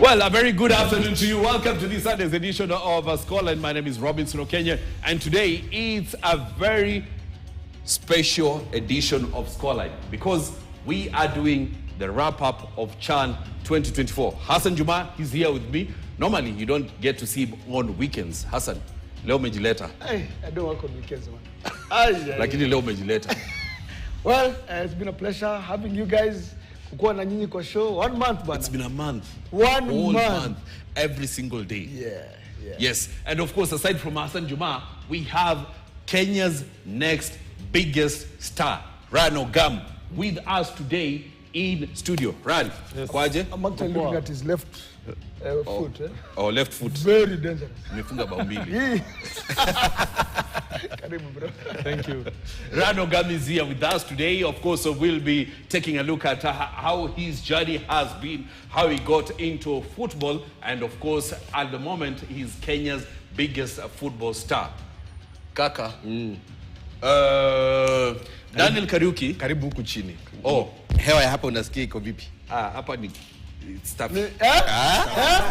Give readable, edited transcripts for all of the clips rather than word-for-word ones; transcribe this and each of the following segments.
Well, a very good afternoon to you. Welcome to this Sunday's edition of Scotland. My name is Robinson Kenyan, and today it's a very special edition of Scotland because we are doing the wrap-up of Chan 2024. Hassan Juma is here with me. Normally, you don't get to see him on weekends. Hassan, leo umejileta. Hey, I don't work on weekends, man. Lakini leo umejileta. Well, it's been a pleasure having you guys. Kukuwa na nyinyi kwa show 1 month, bana. It's been a month. One month. Every single day. Yeah. Yes, and of course, aside from Hassan Juma, we have Kenya's next biggest star, Ryan Ogam, with us today in studio. Ryan, kwaje? I'm actually looking at his left foot. Oh, left foot. Very dangerous. Nimefunga bao mbili. Karibu, bro. Thank you. Ryan Ogam is here with us today. Of course, so we'll be taking a look at how his journey has been, how he got into football, and of course, at the moment, he's Kenya's biggest football star. Kaka. Daniel Kariuki. Karibu huku chini. Oh. Hewa ya hapa unasikia iko vipi? Hapa ni stuff.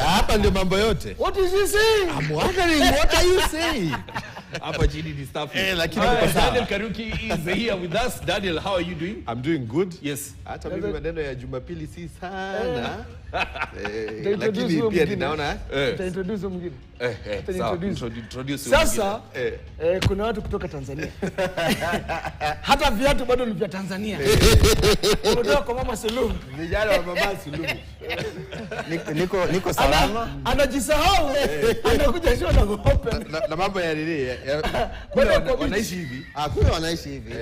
Hapa ndio mambo yote. What is he saying? I'm wondering, what are you saying? Hapa chini ni stuff. Lakini uko sawa. Daniel Kariuki is here with us. Daniel, how are you doing? I'm doing good. Yes. Hata mimi maneno ya Jumapili si sana. Lakini pia ninaona introduce mwingine. Introduce. Sasa kuna watu kutoka Tanzania. Hata viatu bado ni vya Tanzania. Kutoka kwa Mama Suluhu. Vijana wa Mama Suluhu. Niko salama. Anajisahau. Anakuja show na open. Na mambo ya nini? Kule Wanaishi hivi. Kule wanaishi hivi.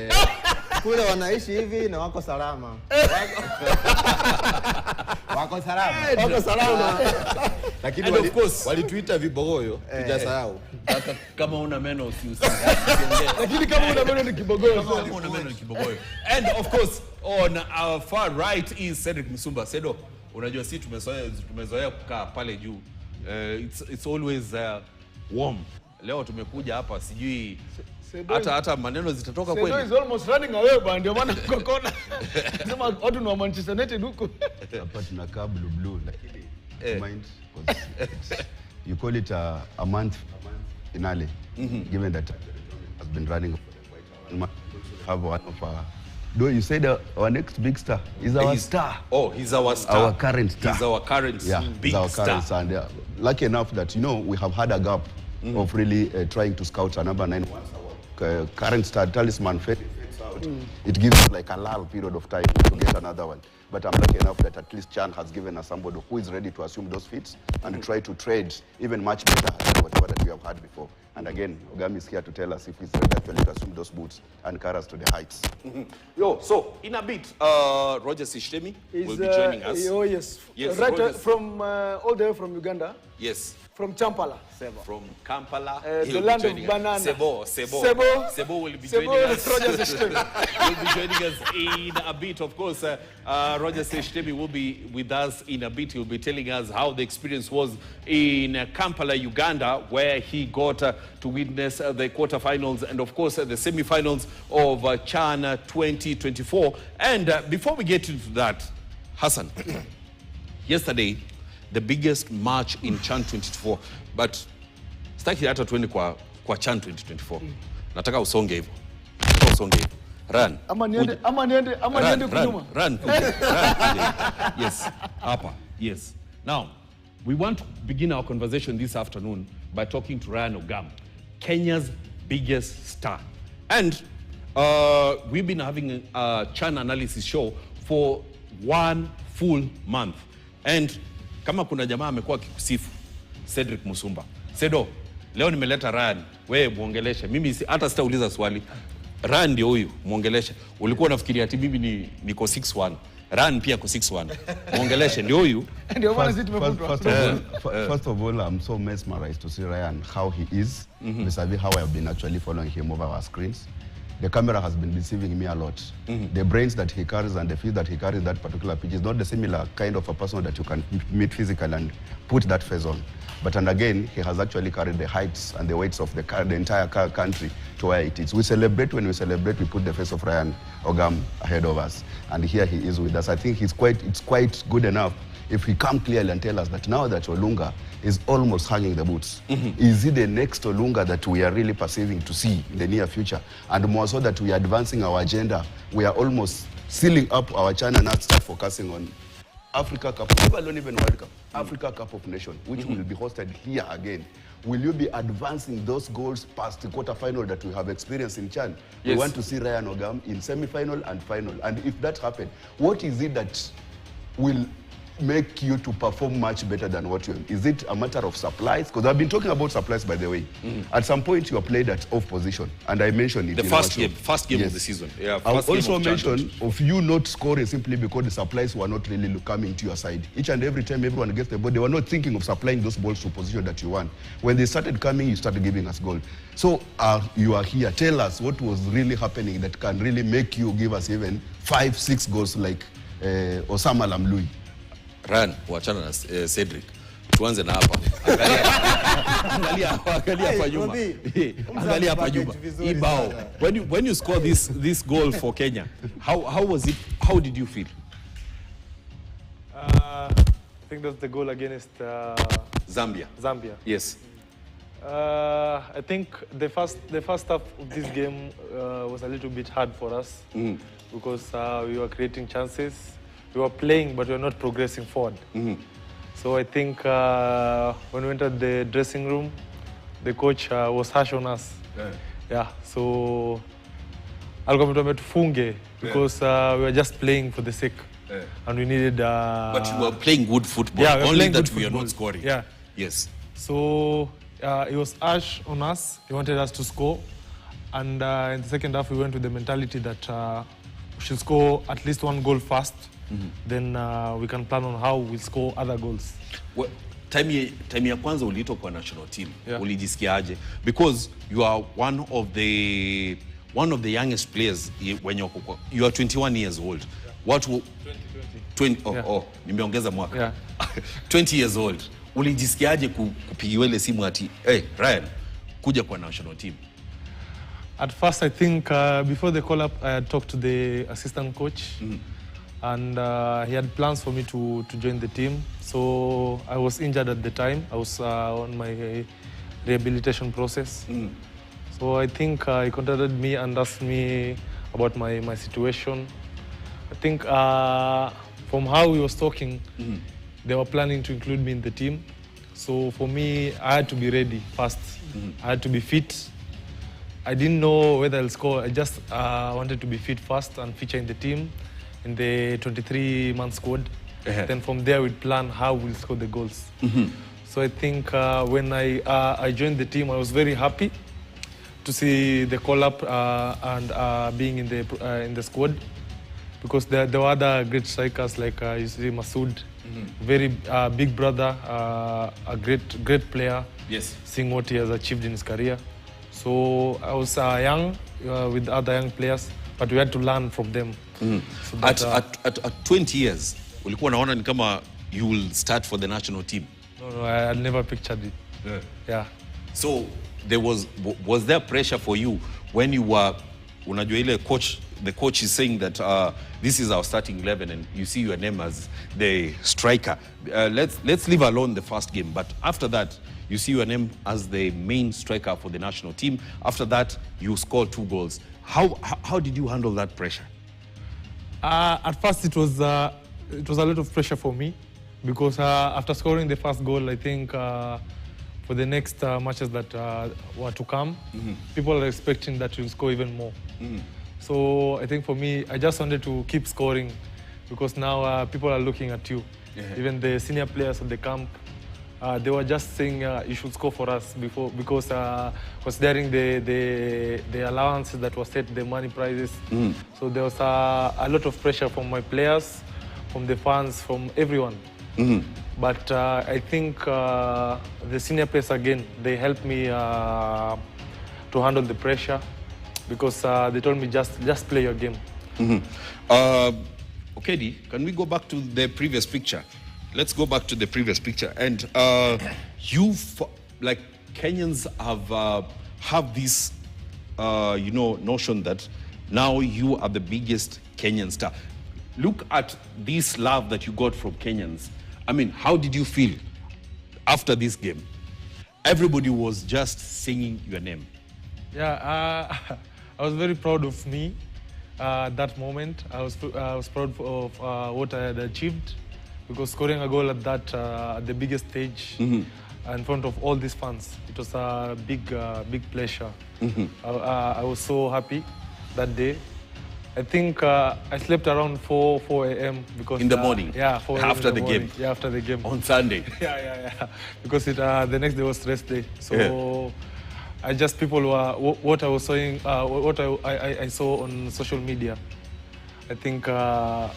Kule wanaishi hivi na wako salama. Wako salama. Lakini walituita vibogoyo, tujasahau. Kama una meno usiongee. Lakini kama una meno ni kibogoyo. Kama una meno ni kibogoyo. And of course, on our far right is Cedric Musumba. Sedo, unajua sisi tumezoea kukaa pale juu. It's always warm. Leo tumekuja hapa sijui hata maneno zitatoka kweli. Sedo is almost running away bana, ndio maana kwa kona. Sema watu ni wa Manchester United huko. Hapa tunakaa blue lakini mind you call it a month finale, given that has been running for quite a while. Have one of though you said our next big star is our star. Oh, he's our star. Our current star. He's our current big star. And lucky enough that we have had a gap of really trying to scout a number 9 current star talisman fades out. It gives us like a lull period of time to get another one. But I'm lucky enough that at least Chan has given us somebody who is ready to assume those feats and try to trade even much better than whatever that we have had before. And again, Ogam is here to tell us if he's ready actually to assume those boots and carry us to the heights. So in a bit, Roger Sishtemi will be joining us. Oh yes. Yes, right from all the way from Uganda. Yes. From Kampala. From Kampala, the land of banana. Sebo will be joining us. Roger Sishtemi will be joining us in a bit. Of course, Roger Sishtemi will be with us in a bit. He'll be telling us how the experience was in Kampala, Uganda, where he got to witness the quarterfinals and, of course, the semi-finals of Chan 2024. And before we get into that, Hassan, yesterday, the biggest match in Chan 2024, but staki hata tuende kwa Chan 2024. Nataka usonge hivyo. Run. Ama niende kunyuma. Run. Yes. Hapa. Yes. Now, we want to begin our conversation this afternoon by talking to Ryan Ogam, Kenya's biggest star. And we've been having a Chan analysis show for 1 full month. And kama kuna jamaa amekuwa akikusifu, Cedric Musumba. Sedo, leo nimeleta Ryan, wewe muongeleshe. Mimi hata sitauliza swali. Ryan ndio huyu, muongeleshe. Ulikuwa unafikiria ati mimi niko 6'1". Ryan pia ko 6'1". Muongeleshe ndio huyu. Ndio maana sisi tumevutwa. First of all, I'm so mesmerized to see Ryan how he is, vis-a-vis how I have been actually following him over our screens. The camera has been deceiving me a lot. The brains that he carries and the feet that he carries that particular pitch is not the similar kind of a person that you can meet physically and put that face on. But and again, he has actually carried the heights and the weights of the entire country to where it is. We celebrate when we celebrate, we put the face of Ryan Ogam ahead of us. And here he is with us. I think it's quite good enough if he come clearly and tell us that now that Olunga is almost hanging the boots, is he the next Olunga that we are really perceiving to see in the near future? And more so that we are advancing our agenda, we are almost sealing up our China and not start focusing on Africa Cup, never alone even World Cup, Africa Cup of Nations, which will be hosted here again. Will you be advancing those goals past the quarterfinal that we have experienced in Chan? Yes. We want to see Ryan Ogam in semi-final and final. And if that happens, what is it that will make you to perform much better than what you are? Is it a matter of supplies? Because I've been talking about supplies, by the way. At some point, you are played at off position, and I mentioned it. The in first our show. game Yes. of the season. Yeah, I first game also of mentioned championship. of you not scoring simply because the supplies were not really coming to your side. Each and every time everyone gets the ball, they were not thinking of supplying those balls to position that you want. When they started coming, you started giving us goal. So you are here. Tell us what was really happening that can really make you give us even 5-6 goals like Osama Lamlui. Ryan, wachana na Cedric. Tuanze na hapa. Angalia hapa nyuma. Angalia hapa nyuma. Hii bao. When you score this goal for Kenya, how was it? How did you feel? I think that's the goal against Zambia. Zambia. Yes. I think the first half of this game was a little bit hard for us because we were creating chances. We were playing, but we were not progressing forward. So I think when we entered the dressing room, the coach was harsh on us. Yeah. So alikuwa ametuambia tufunge because we were just playing for the sake, and we needed. But you were playing good football. Yeah, we were only playing that good we are football. not scoring. Yeah. Yes. So it was harsh on us. He wanted us to score. And in the second half, we went with the mentality that we should score at least one goal first. Then we can plan on how we'll score other goals. Well, time ya kwanza uliitwa kwa national team. Yeah. Ulijisikiaje? Because you are one of the youngest players when you are 21 years old. Yeah. What will 20 Yeah. nimeongeza mwaka. Yeah. 20 years old. Ulijisikiaje kupigiwa ile simu ati, "Hey, Ryan, kuja kwa national team"? At first, I think before the call-up, I had talked to the assistant coach. And he had plans for me to join the team. So I was injured at the time. I was on my rehabilitation process. So I think he contacted me and asked me about my situation. I think from how he was talking, they were planning to include me in the team. So for me, I had to be ready first. I had to be fit. I didn't know whether I'll score. I just wanted to be fit first and feature in the team in the 23-man squad. Then from there, we'd plan how we'll score the goals. So I think when I joined the team, I was very happy to see the call-up and being in the squad, because there were other great strikers like you see Masood, very big brother, a great player. Yes. Seeing what he has achieved in his career. So I was young with other young players, but we had to learn from them. So that, at 20 years, ulikuwa unaona ni kama you will start for the national team? No, I had never pictured it. Yeah. So there was there pressure for you when you were, unajua ile coach, the coach is saying that this is our starting 11 and you see your name as the striker. Let's leave alone the first game, but after that you see your name as the main striker for the national team. After that you scored 2 goals. How did you handle that pressure? At first it was a lot of pressure for me, because after scoring the first goal, I think for the next matches that were to come, people are expecting that you'll score even more. So I think for me, I just wanted to keep scoring, because now people are looking at you. Even the senior players of the camp, they were just saying you should score for us because considering the allowances that were set, the money prizes. So there was a lot of pressure from my players, from the fans, from everyone. But I think the senior players, again, they helped me to handle the pressure, because they told me just play your game. Okay, Dee, can we go back to the previous picture? Let's go back to the previous picture. And like Kenyans have this, notion that now you are the biggest Kenyan star. Look at this love that you got from Kenyans. I mean, how did you feel after this game? Everybody was just singing your name. Yeah, I was very proud of me that moment. I was proud of what I had achieved, because scoring a goal at that at the biggest stage in front of all these fans, it was a big pleasure. I was so happy that day. I think I slept around 4 a.m. because In the morning? Yeah, 4 a.m. After the game? Yeah, after the game. On Sunday. Yeah. Because the next day was rest day. So I just people were what I was saying, what I saw on social media. I think I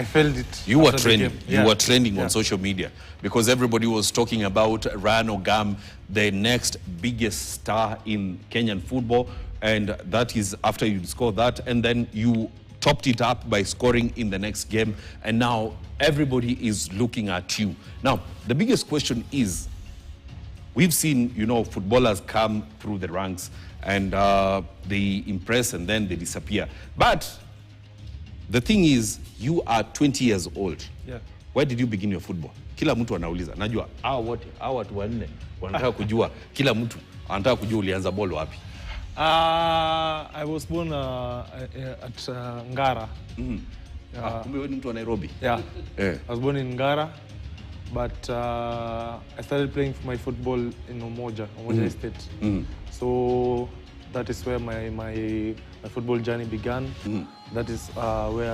felt it. You were after the trending. game. You were trending on social media because everybody was talking about Ryan Ogam, the next biggest star in Kenyan football, and that is after you scored that, and then you topped it up by scoring in the next game, and now everybody is looking at you. Now, the biggest question is, we've seen, footballers come through the ranks and they impress and then they disappear. But the thing is, you are 20 years old. Yeah. Where did you begin your football? Kila mtu anauliza. Najua, hawa watu wanne wanataka kujua, kila mtu anataka kujua ulianza ball wapi. I was born at Ngara. Kumbe wewe ni mtu wa Nairobi? Yeah. I was born in Ngara, but I started playing for my football in Umoja Estate. So that is where my football journey began. That is where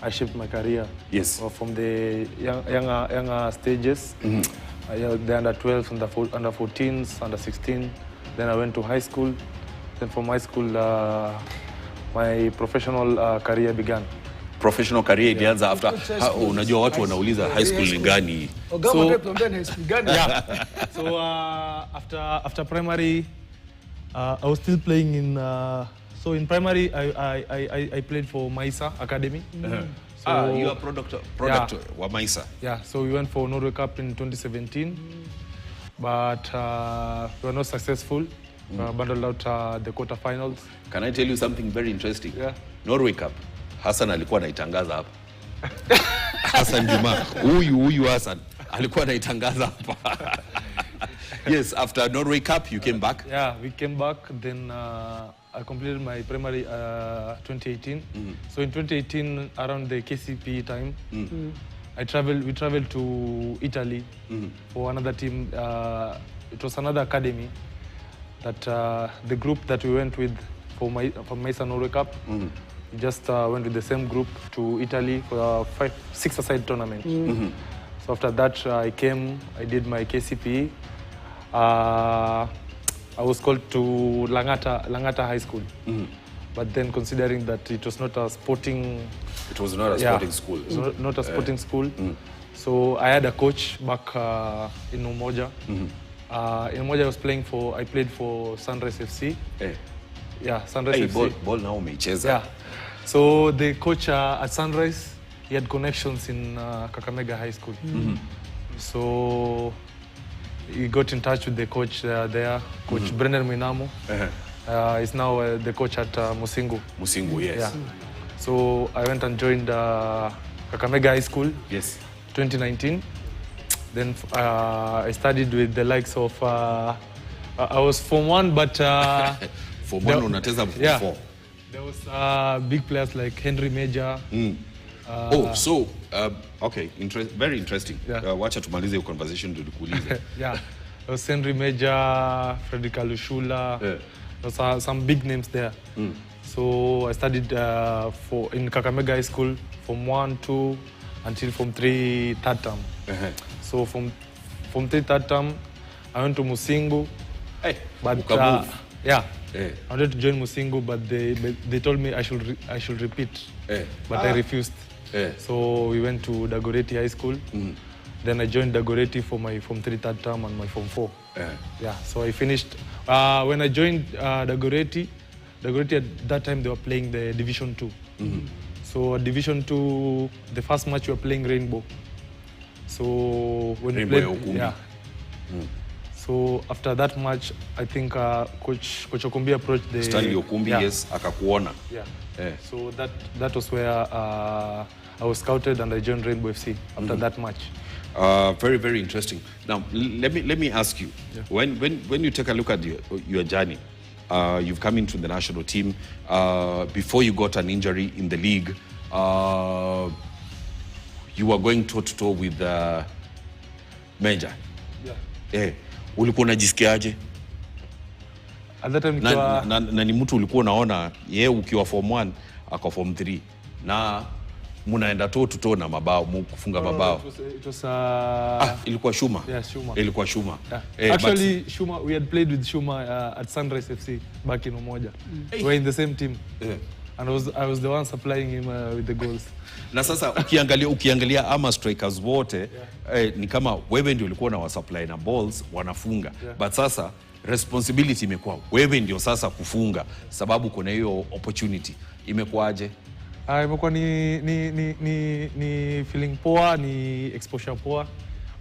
I shaped my career. Yes. From the younger stages, the under 12s, under 14s, under 16. Then I went to high school. Then from high school, my professional career began. Professional career ilianza after. Unajua watu wanauliza high school ni gani? So after primary, I was still playing in. So in primary, I played for Maisa Academy. So, you are product wa Maisa. Yeah, so we went for Norway Cup in 2017, but we were not successful. We bundled out the quarterfinals. Can I tell you something very interesting? Yeah. Norway Cup, Hassan alikuwa anaitangaza hapa. Hassan Juma, huyu Hassan alikuwa anaitangaza hapa. Yes, after Norway Cup, you came back? Yeah, we came back. Then I completed my primary 2018. So in 2018, around the KCP time, we traveled to Italy for another team. It was another academy that the group that we went with for Mesa Norway Cup, we just went with the same group to Italy for a 6-a-side tournament. So after that, I did my KCP. I was called to Langata High School. But then considering that it was not a sporting... It was not a sporting school. It was not a sporting school. So I had a coach back in Umoja. In Umoja I played for Sunrise FC. Yeah, Sunrise FC. Ball now umeicheza. Yeah. So the coach at Sunrise, he had connections in Kakamega High School. So he got in touch with the coach there, Coach Brendan Minamo. He's now the coach at Musingu. Musingu, yes. Yeah. So I went and joined Kakamega High School. Yes. 2019. Then I studied with the likes of, I was Form 1, but... Form 1 unacheza Form 4. There was big players like Henry Major. Okay, very interesting. Yeah. Wacha tumalize hiyo conversation tulikuuliza. Yeah, there was Henry Major, Frederick Alushula. There was some big names there. So I studied in Kakamega High School from 1, 2, until from 3 third term. So from 3 third term, I went to Musingu. But I wanted to join Musingu, but they told me I should repeat. But I refused. So we went to Dagoretti High School. Then I joined Dagoretti for my Form 3 third term and my Form 4. Yeah, so I finished. When I joined Dagoretti at that time they were playing the Division 2. So Division 2, the first match we were playing Rainbow. So when we played, so after that match, I think Coach Okumbi approached the... Stanley Okumbi, yes, akakuona. Yeah. So that was where I was scouted and I joined Rainbow FC after that match. Very, very interesting. Now, let me ask you, when you take a look at your journey, you've come into the national team. Before you got an injury in the league, you were going toe-to-toe with Major. Ulikuwa unajisikiaje? At that time, na ni mtu ulikuwa unaona yeye ukiwa form 1 ako form 3 na munaenda toe-to-toe na mabao, kufunga mabao. It was ilikuwa Shuma. Yeah, Shuma. Ilikuwa Shuma. Yeah. Actually, Shuma, we had played with Shuma at Sunrise FC back in Umoja. We were in the same team. And I was the one supplying him with the goals. Na sasa ukiangalia ama strikers wote ni kama wewe ndio ulikuwa na wasupply na balls wanafunga. But sasa responsibility imekuwa wewe ndio sasa kufunga sababu kuna hiyo opportunity. Imekuaje? Imekuwa ni feeling poa, ni exposure poa.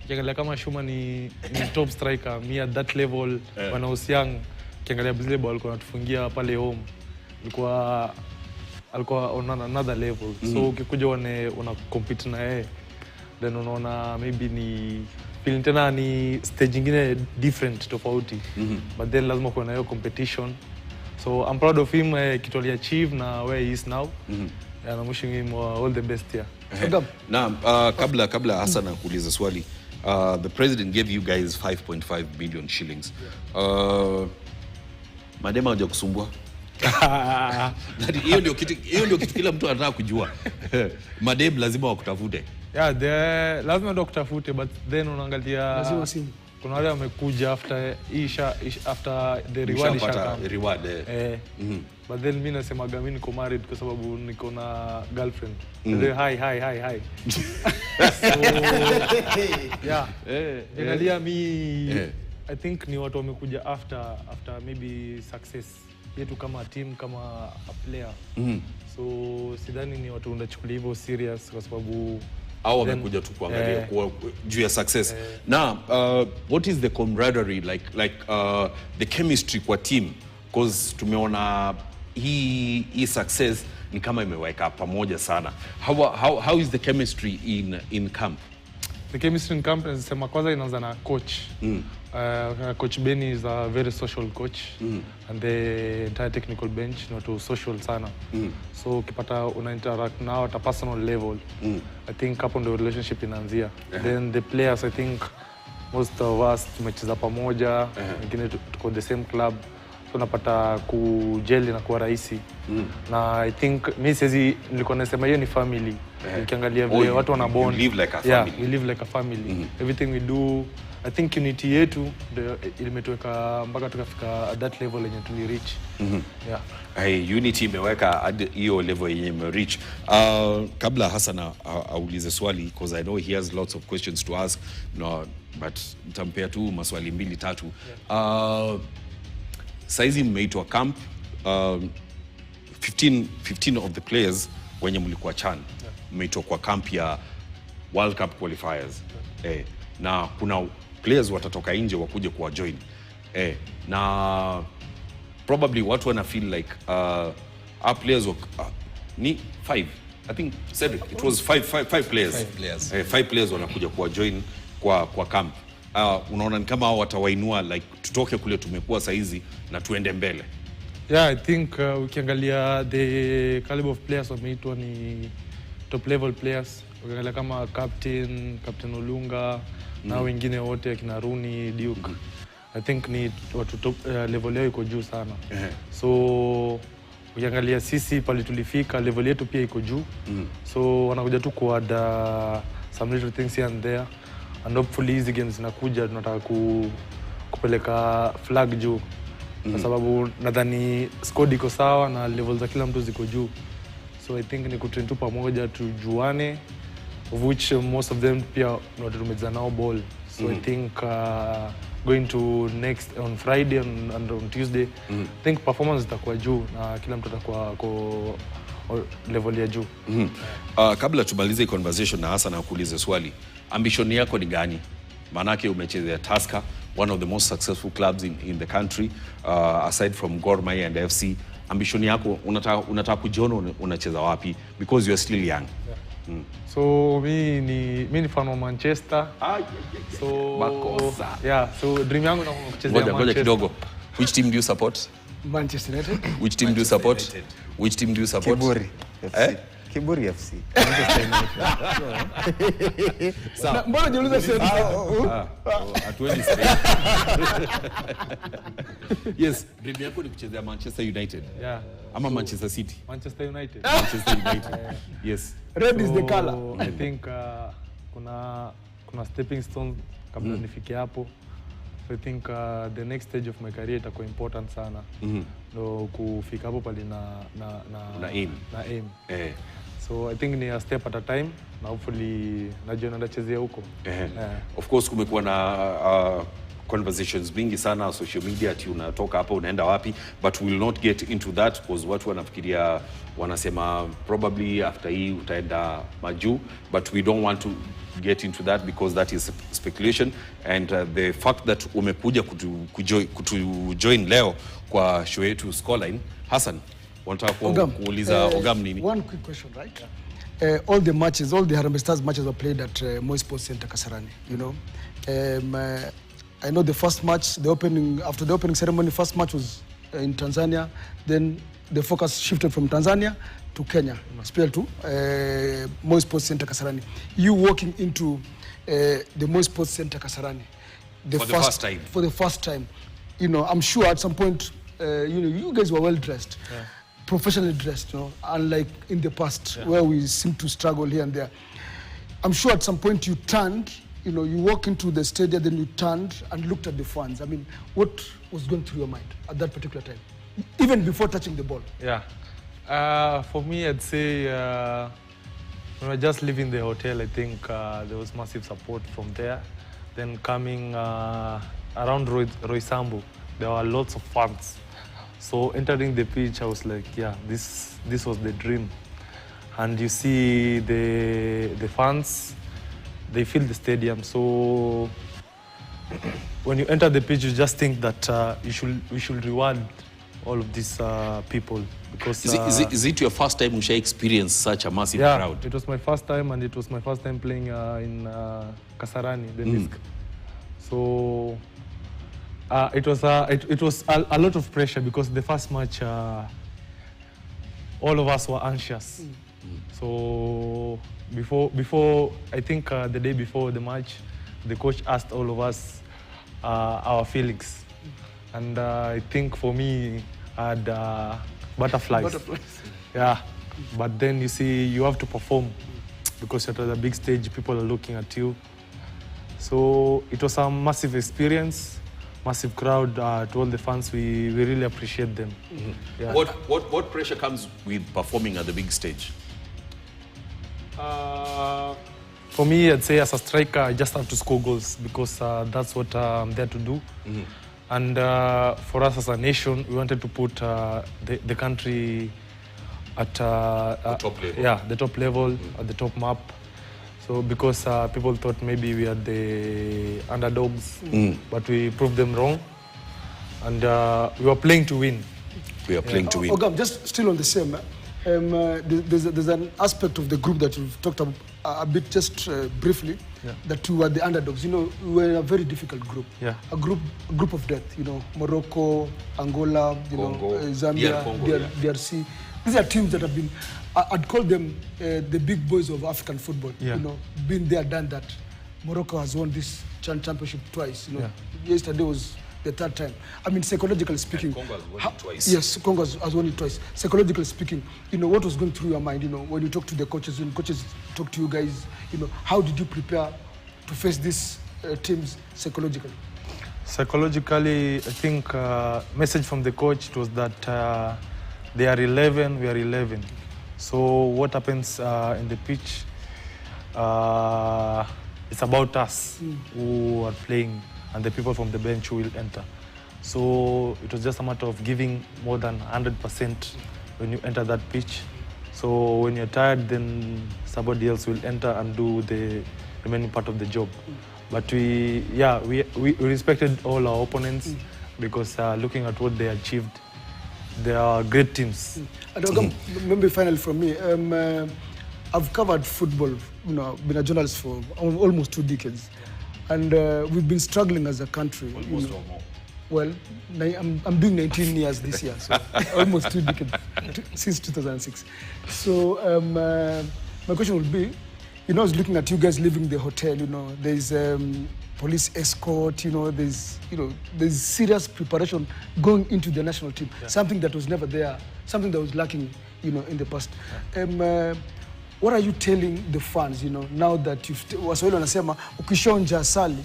Ukiangalia kama Shuma ni top striker, me at that level when I was young, ukiangalia zile ball alikuwa anatufungia pale home. Alikuwa on another level. So ukikuja una compete na yeye, then unaona maybe ni feeling tena ni stage nyingine different tofauti. But then lazima kuwa na hiyo competition. So I'm proud of him, kitu aliachieve na where he is now. And I'm wishing him all the best here. Naam, kabla Hassan akuuliza swali, the president gave you guys 5.5 billion shillings. Madema haja kusumbua. Hiyo ndio kitu kila mtu anataka kujua. Madem lazima wakutafute. Yeah, lazima ndio kutafute, but then unaangalia lazima simu. Kuna wale wamekuja after the reward but then mimi nasemaga mimi niko married kwa sababu niko na girlfriend. Hi. So yeah. I think ni watu wamekuja after maybe success yetu kama team, kama a player. So sidhani ni watu unachukulia hivyo serious kwa sababu au wamekuja tu kuangalia juu ya success. Now, what is the camaraderie like the chemistry kwa team? Because tumeona hii success ni kama imeweka pamoja sana. How is the chemistry in camp? The chemistry in camp nasema kwanza inaanza na coach. Coach Benny is a very social coach, and the entire technical bench not too social sana. So ukipata una interact now at a personal level, I think hapo ndio relationship inaanzia. Then the players, I think most of us tumecheza pamoja, wengine tuko the same club, so unapata kujeli na kuwa rahisi. Na I think mimi sisi nilikuwa nasema hiyo ni family. Ukiangalia vile watu wana bond. We live like a family. Yeah, we live like a family. Everything we do, I think unity yetu ilimetuweka mpaka tukafika at that level yenye tuli reach. Yeah. Unity imeweka hiyo level yenye ime reach. Kabla Hassan aulize swali, because I know he has lots of questions to ask, no, but nitampea tu maswali 2-3. Saizi mmeitwa camp, 15 of the players wenye mlikuwa CHAN mmeitwa kwa camp ya World Cup qualifiers. Na kuna players watatoka nje wakuje kuwa join. Na probably watu wana feel like our players ni 5. I think Cedric, it was 5 players. 5 players wanakuja kuwa join kwa camp. Unaona ni kama hao watawainua like tutoke kule tumekuwa saizi na tuende mbele. Yeah, I think ukiangalia the caliber of players wameitwa ni top level players. Ukiangalia kama Captain Olunga na wengine wote akina Rooney, Duke. I think ni watu top level yao iko juu sana. So ukiangalia sisi pale tulifika level yetu pia iko juu. So wanakuja tu kuada some little things here and there, and hopefully hizi games zinakuja tunataka kupeleka flag juu. Kwa sababu nadhani squad iko sawa na level za kila mtu ziko juu. So I think ni kutrain tu pamoja tujuane, of which most of them pia tumecheza nao ball. So I think going to next on Friday and on Tuesday, I think performance itakuwa juu na kila mtu atakuwa kwa level ya juu. Kabla tumalize conversation na Hassan akuulize swali, ambition yako ni gani? Manake umechezea Tusker, one of the most successful clubs in the country, aside from Gor Mahia and FC. Ambition yako unataka kujiona unacheza wapi, because you are still young? So mi ni fan wa Manchester. So Makosa. yeah, so dream yangu na kuchezea Ngoja Manchester. kidogo. Which team do you support? Manchester United. Which team do you support? Which team do you support? Kiburi FC. Kiburi FC. Mbona jiuliza sasa? Hatuendi Spain. Yes, dream yako ni kuchezea Manchester United. Yeah. Ama Manchester City. Manchester United. Manchester United. Yes. Red is the color. I think kuna stepping stone kabla nifike hapo. So I think the next stage of my career itakuwa important sana. Ndo kufika hapo pale na aim. Na aim. Eh. So I think ni a step at a time na hopefully najua ndachezea huko. Of course kumekuwa na conversations mingi sana social media ati unatoka hapa unaenda wapi, but we will not get into that because watu wanafikiria wanasema probably after hii utaenda majuu, but we don't want to get into that because that is speculation and the fact that umekuja kujoin leo kwa show yetu Scoreline. Hassan, wanataka kuuliza Ogam nini? One quick question, right? All the matches, all the Harambee Stars matches were played at Moi Sports Center Kasarani, you know. I know the first match, after the opening ceremony, first match was in Tanzania. Then the focus shifted from Tanzania to Kenya, spelled to Moi Sports Center Kasarani. You walking into the Moi Sports Center Kasarani, For the first time, you know, I'm sure at some point, you guys were well dressed, professionally dressed, you know, unlike in the past where we seem to struggle here and there. I'm sure at some point you turned. You know, you walk into the stadium, then you turned and looked at the fans. I mean, what was going through your mind at that particular time, even before touching the ball? Yeah. For me, I'd say when I just leaving the hotel, I think there was massive support from there. Then coming around Roy Sambu, there were lots of fans. So entering the pitch, I was like, yeah, this was the dream. And you see the fans. They fill the stadium, so when you enter the pitch, you just think that we should reward all of these people because. Is it your first time you experience such a massive crowd? Yeah, it was my first time, and it was my first time playing in Kasarani, the disc. So it was a lot of pressure because the first match, all of us were anxious. So before I think the day before the match, the coach asked all of us our feelings, and I think for me I had butterflies. Yeah, but then you see you have to perform because you're at a big stage, people are looking at you. So it was a massive experience, massive crowd. To all the fans, we really appreciate them. Yeah. What pressure comes with performing at the big stage? For me, I'd say as a striker, I just have to score goals because that's what I'm there to do. And for us as a nation, we wanted to put the country at the top level. Yeah, the top level, at the top map. So because people thought maybe we are the underdogs, but we proved them wrong. And we were playing to win. We are playing to win. Ogam, just still on the same. There's an aspect of the group that we've talked about a bit just briefly, that we were the underdogs. You know, we were a very difficult group. Yeah. A group of death. You know, Morocco, Angola, Congo, Zambia, DRC. These are teams that have been, I'd call them the big boys of African football. Yeah. You know, been there, done that. Morocco has won this championship twice. You know, yesterday was the third time. I mean, psychologically speaking, Congo has won it twice. Yes, Congo has won it twice. Psychologically speaking, you know, what was going through your mind, you know, when you talk to the coaches, when coaches talk to you guys, you know, how did you prepare to face these teams psychologically? Psychologically, I think message from the coach was that they are 11, we are 11. So what happens in the pitch, it's about us who are playing and the people from the bench who will enter. So it was just a matter of giving more than 100% when you enter that pitch. So when you're tired, then somebody else will enter and do the remaining part of the job. But we respected all our opponents because looking at what they achieved, they are great teams. Maybe finally from me, I've covered football, been a journalist for almost 2 decades. And we've been struggling as a country. Almost or more. Well, I'm doing 19 years this year, so almost 2 decades, since 2006. So my question would be, I was looking at you guys leaving the hotel, there's police escort, there's serious preparation going into the national team, something that was never there, something that was lacking, in the past. What are you telling the fans, now that Waswahili wanasema ukishonja asali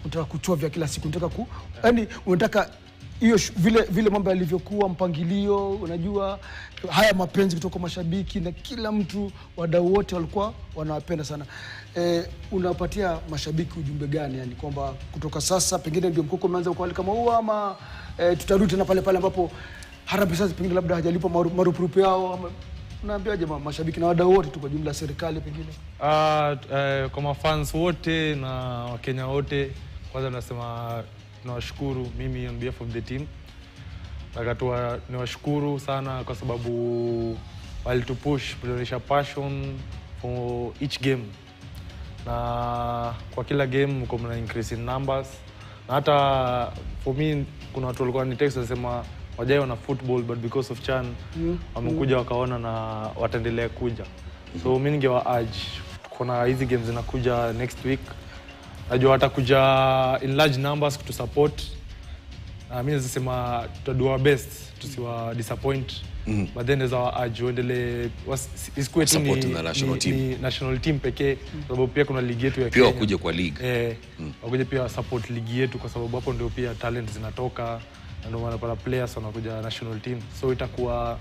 unataka kuchovya kila siku, yani unataka hiyo vile mambo yalivyokuwa, mpangilio, unajua haya mapenzi kutoka mashabiki na kila mtu, wadau wote walikuwa wanawapenda sana. Unapatia mashabiki ujumbe gani, yani kwamba kutoka sasa pengine ndio mkoko umeanza kualika maua, ama tutarudi tena pale ambapo Harambee Stars pengine labda hajalipa marupurupu yao, ama unaambiaje mashabiki na wadau wote tu kwa jumla, serikali pengine? Kwa mafans wote na Wakenya wote, kwanza nasema tunawashukuru, mimi on behalf of the team. Niwashukuru sana kwa sababu walitupush, kuonyesha passion for each game. Na kwa kila game mko mna increase in numbers. Na hata for me kuna watu walikuwa ni text wasema wajao na football, but because of Chan wamekuja wakaona na wataendelea kuja. So mimi ningewa urge, kuna hizi games zinakuja next week. Najua watakuja in large numbers to support. Mimi nasema to do our best tusiwa disappoint. But then there's our urge uendelee is quite ni national team pekee, sababu pia kuna ligi yetu ya Kenya. Pia wakuje kwa league. Wakuje pia support ligi yetu kwa sababu hapo ndio pia talent zinatoka, na ndio maana para players wanakuja national team. So itakuwa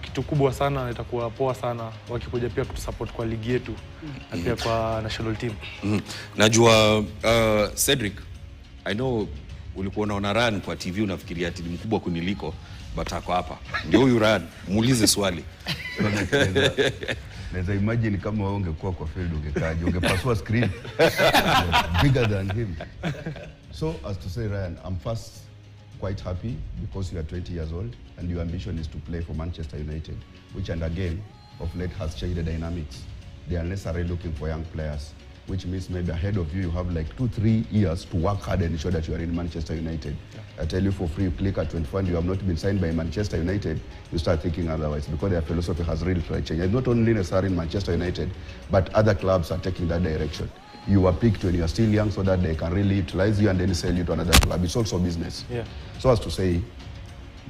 kitu kubwa sana, itakuwa poa sana wakikuja pia kutusupport kwa ligi yetu na pia kwa national team. Najua Cedric, I know ulikuwa unaona Ryan kwa TV unafikiria ati mkubwa kuniliko, but ako hapa. Ndio huyu Ryan, muulize swali. Naweza imagine kama wewe ungekuwa kwa field ungekaje, ungepasua screen bigger than him. So as to say, Ryan, I'm first quite happy because you are 20 years old and your ambition is to play for Manchester United, which and again of late has changed the dynamics. They are necessarily looking for young players, which means maybe ahead of you, you have like 2-3 years to work hard and ensure that you are in Manchester United. I tell you for free, you click at 24 and you have not been signed by Manchester United, you start thinking otherwise, because their philosophy has really changed. And not only necessarily in Manchester United, but other clubs are taking that direction. You were picked when you are still young so that they can really utilize you and then sell you to another club. It's also business. So as to say,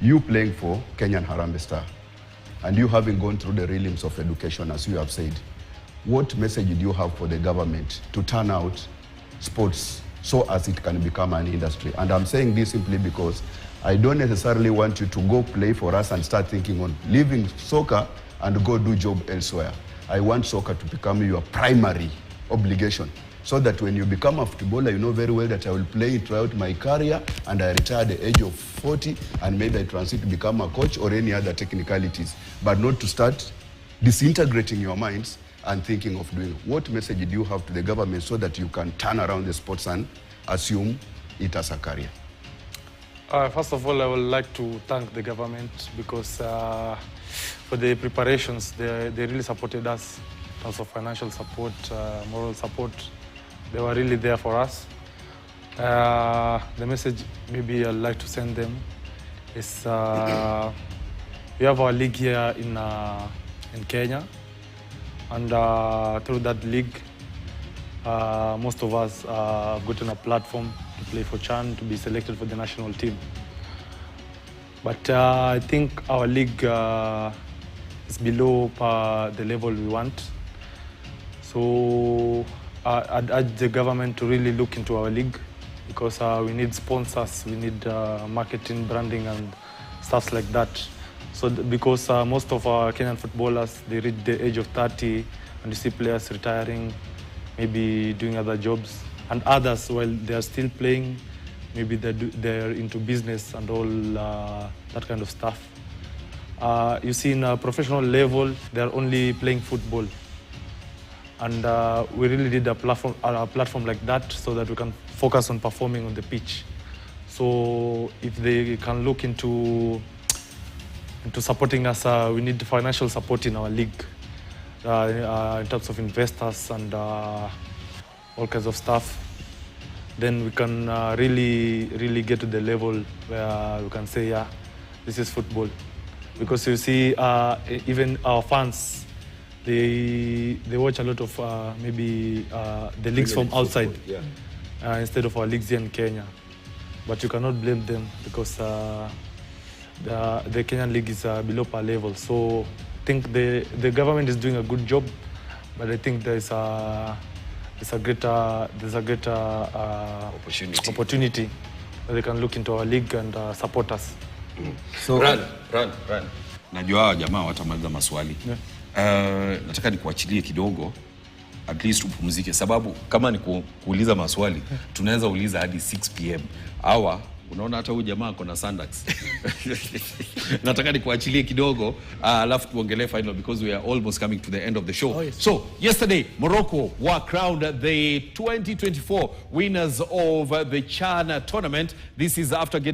you playing for Kenyan Harambee Star and you having gone through the realms of education, as you have said, what message do you have for the government to turn out sports so as it can become an industry? And I'm saying this simply because I don't necessarily want you to go play for us and start thinking on leaving soccer and go do job elsewhere. I want soccer to become your primary obligation, so that when you become a footballer, you know very well that I will play throughout my career and I retire at the age of 40 and maybe I transit to become a coach or any other technicalities, but not to start disintegrating your minds and thinking of doing. What message do you have to the government so that you can turn around the sports and assume it as a career? First of all, I would like to thank the government because for the preparations, they really supported us in terms of financial support, moral support. They were really there for us. The message maybe I'd like to send them is we have our league here in Kenya, and through that league, most of us have gotten a platform to play for Chan, to be selected for the national team. But I think our league is below the level we want. So I'd urge the government to really look into our league, because we need sponsors, we need marketing, branding and stuff like that. So because most of our Kenyan footballers, they reach the age of 30 and you see players retiring, maybe doing other jobs, and others, while they are still playing, maybe they're into business and all that kind of stuff. You see, in a professional level, they're only playing football. And we really need a platform like that so that we can focus on performing on the pitch. So if they can look into supporting us, we need financial support in our league. in terms of investors and all kinds of stuff, then we can really get to the level where we can say, yeah, this is football. Because you see, even our fans, they watch a lot of maybe the leagues from outside instead of our leagues here in Kenya. But you cannot blame them because the Kenyan league is below par level. So I think the government is doing a good job, but I think there's a greater opportunity that they can look into our league and support us. So run. Najua hawa jamaa watamaliza maswali. Nataka nikuachilie kidogo, at least upumzike, sababu kama ni kuuliza maswali tunaweza uliza hadi 6 p.m. Hawa unaona hata huyu jamaa kona Sandax. Nataka nikuachilie kidogo alafu tuongelee final because we are almost coming to the end of the show. So yesterday Morocco were crowned the 2024 winners of the CHAN tournament. This is after getting